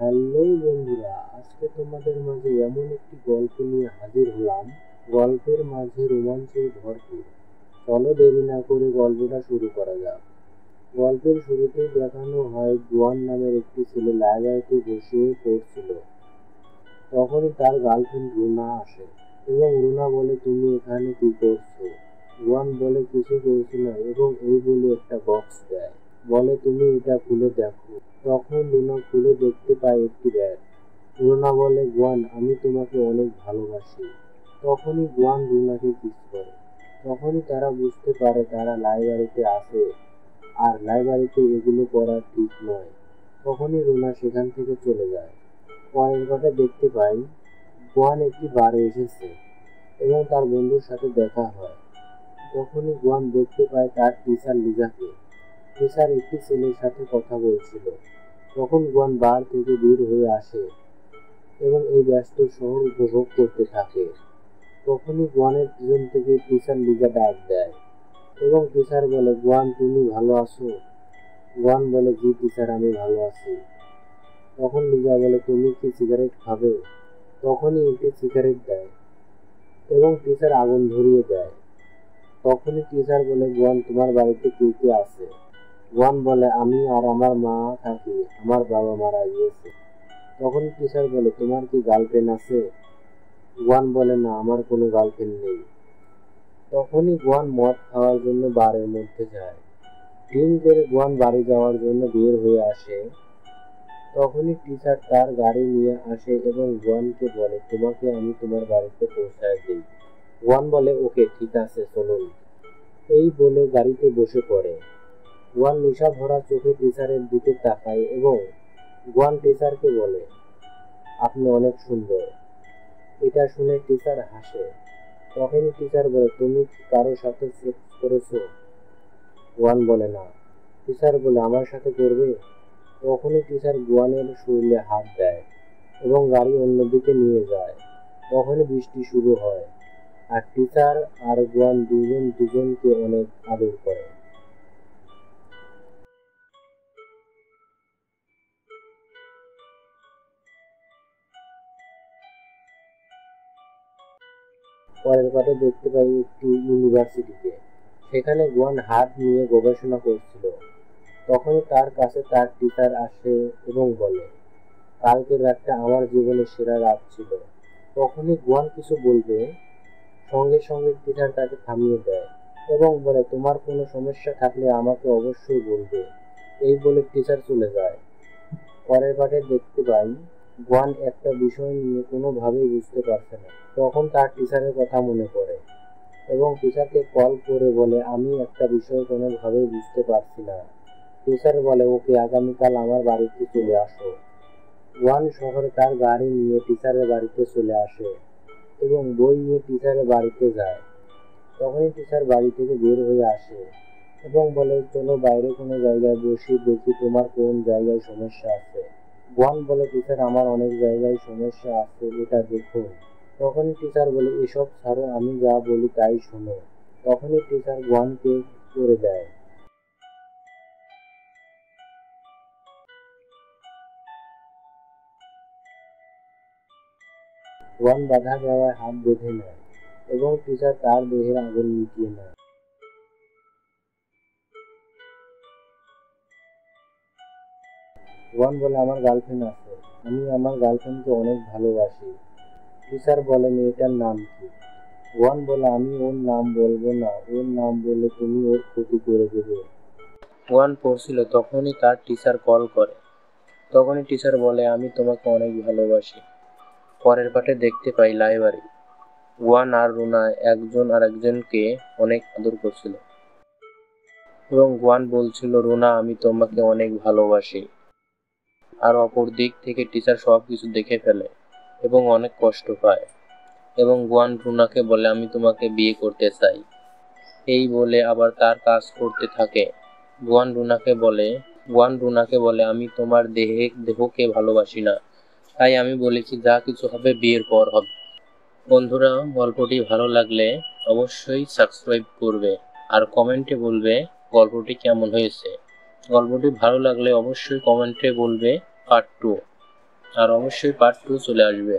Hello বন্ধুরা, আজকে তোমাদের মাঝে এমন একটি গল্প নিয়ে হাজির হলাম। গল্পের মাঝে রোমাঞ্চে ভরপুর। চলো দেরি না করে গল্পটা শুরু করা যাক। গল্পের শুরুতেই দেখানো হয় জোয়ান নামের একটি ছেলে লাইব্রেরিতে বসে পড়ছিল। তখনই তার গার্লফ্রেন্ড রুনা আসে এবং রুনা বলে, তুমি এখানে কি করছো? জোয়ান বলে, কিছু করছি না, এবং এই বলে একটা বক্স দেয়। বলে, তুমি এটা খুলে দেখো। তখন রুনা খুলে দেখতে পায় একটি ব্যাগ। রুনা বলে, জোয়ান, আমি তোমাকে অনেক ভালোবাসি। তখনই জোয়ান রুনাকে কিস করে। তখনই তারা বুঝতে পারে তারা লাইব্রেরিতে আসে, আর লাইব্রেরিতে এগুলো করা ঠিক নয়। তখনই রুনা সেখান থেকে চলে যায়। পরের কথা দেখতে পাই জোয়ান একটি বারে এসেছে এবং তার বন্ধুর সাথে দেখা হয়। তখনই জোয়ান দেখতে পায় তার টিচার লিজাকে। টিচার একটি ছেলের সাথে কথা বলছিল। তখন জোয়ান বার থেকে বের হয়ে আসে এবং এই ব্যস্ত শহর উপভোগ করতে থাকে। তখনই জোয়ানের পিছন থেকে টিচার লিজা ডাক দেয় এবং টিচার বলে, জোয়ান, তুমি ভালো আছো? জোয়ান বলে, জি টিচার, আমি ভালো আছি। তখন লিজা বলে, তুমি কি সিগারেট খাবে? তখনই একটি সিগারেট দেয় এবং টিচার আগুন ধরিয়ে দেয়। তখনই টিচার বলে, জোয়ান, তোমার বাড়িতে কে কে আছে? জোয়ান বলে, আমি আর আমার মা থাকি, আমার বাবা মারা গিয়েছে। তখন টিচার বলে, তোমার কি গার্লফ্রেন্ড আছে? জোয়ান বলে, না, আমার কোনো গার্লফ্রেন্ড নেই। তখনই জোয়ান মদ খাওয়ার জন্য বারের মধ্যে যায়। ড্রিঙ্ক করে জোয়ান বাড়ি যাওয়ার জন্য বের হয়ে আসে। তখনই টিচার তার গাড়ি নিয়ে আসে এবং জোয়ানকে বলে, তোমাকে আমি তোমার বাড়িতে পৌঁছায় দিই। জোয়ান বলে, ওকে, ঠিক আছে, চলুন। এই বলে গাড়িতে বসে পড়ে। জোয়ান নেশা ভরা চোখে টিচারের দিকে তাকায় এবং জোয়ান টিচারকে বলে, আপনি অনেক সুন্দর। এটা শুনে টিচার হাসে। তখনই টিচার বলে, তুমি কি কারোর সাথে সেক্স করেছো? জোয়ান বলে, না। টিচার বলে, আমার সাথে করবে? তখনই টিচার জোয়ানের শরীরে হাত দেয় এবং গাড়ি অন্যদিকে নিয়ে যায়। তখনই বৃষ্টি শুরু হয় আর টিচার আর জোয়ান দুজন দুজনকে অনেক আদর করে। পরের পাটে দেখতে পাই একটি ইউনিভার্সিটিতে। সেখানে জোয়ান হাত নিয়ে গবেষণা করছিল। তখনই তার কাছে তার টিচার আসে এবং বলে, কালকের রাতটা আমার জীবনের সেরা রাত ছিল। তখনই জোয়ান কিছু বলবে, সঙ্গে সঙ্গে টিচার তাকে থামিয়ে দেয় এবং বলে, তোমার কোনো সমস্যা থাকলে আমাকে অবশ্যই বলবে। এই বলে টিচার চলে যায়। পরের পাঠে দেখতে পাই জোয়ান একটা বিষয় নিয়ে কোনোভাবেই বুঝতে পারছে না। তখন তার টিচারের কথা মনে পড়ে এবং টিচারকে কল করে বলে, আমি একটা বিষয় কোনোভাবেই বুঝতে পারছি না। টিচার বলে, ওকে, আগামীকাল আমার বাড়িতে চলে আসো। জোয়ান শহরে তার গাড়ি নিয়ে টিচারের বাড়িতে চলে আসে এবং বই নিয়ে টিচারের বাড়িতে যায়। তখনই টিচার বাড়ি থেকে বের হয়ে আসে এবং বলে, চলো বাইরে কোনো জায়গায় বসি, দেখি তোমার কোন জায়গায় সমস্যা আছে। জোয়ান বলে, টিচার, আমার অনেক জায়গায় সমস্যা আছে, এটা দেখুন। তখনই টিচার বলে, এসব ছাড়ো, আমি যা বলি তাই শোনো। তখনই টিচার জোয়ানকে করে দেয়। জোয়ান বাধা দেওয়ায় হাত বেঁধে নেয় এবং টিচার তার দেহের আগুন মিটিয়ে নেয়। জোয়ান বলে, আমার গার্লফ্রেন্ড আছে, আমি আমার গার্লফ্রেন্ডকে অনেক ভালোবাসি। টিচার বলে, মেয়েটার নাম কি? জোয়ান বলে, আমি ওর নাম বলবো না, ওর নাম বললে তুমি ওর ক্ষতি করে দেবে। জোয়ান পড়ছিল, তখনই তার টিচার কল করে। তখনই টিচার বলে, আমি তোমাকে অনেক ভালোবাসি। পরের পাঠে দেখতে পাই লাইব্রেরি। জোয়ান আর রুনা একজন আরেকজনকে অনেক আদর করছিল এবং জোয়ান বলছিল, রুনা, আমি তোমাকে অনেক ভালোবাসি। আর অপর দিক থেকে টিচার সবকিছু দেখে ফেলে এবং অনেক কষ্ট পায় এবং জোয়ান রুনাকে বলে, আমি তোমাকে বিয়ে করতে চাই। এই বলে আবার তার কাজ করতে থাকে। জোয়ান রুনাকে বলে, আমি তোমার দেহকে ভালোবাসি না, তাই আমি বলেছি যা কিছু হবে বিয়ের পর হবে। বন্ধুরা, গল্পটি ভালো লাগলে অবশ্যই সাবস্ক্রাইব করবে আর কমেন্টে বলবে গল্পটি কেমন হয়েছে। গল্পটি ভালো লাগলে অবশ্যই কমেন্টে বলবে পার্ট 2। আর অবশ্যই পার্ট 2 চলে আসবে।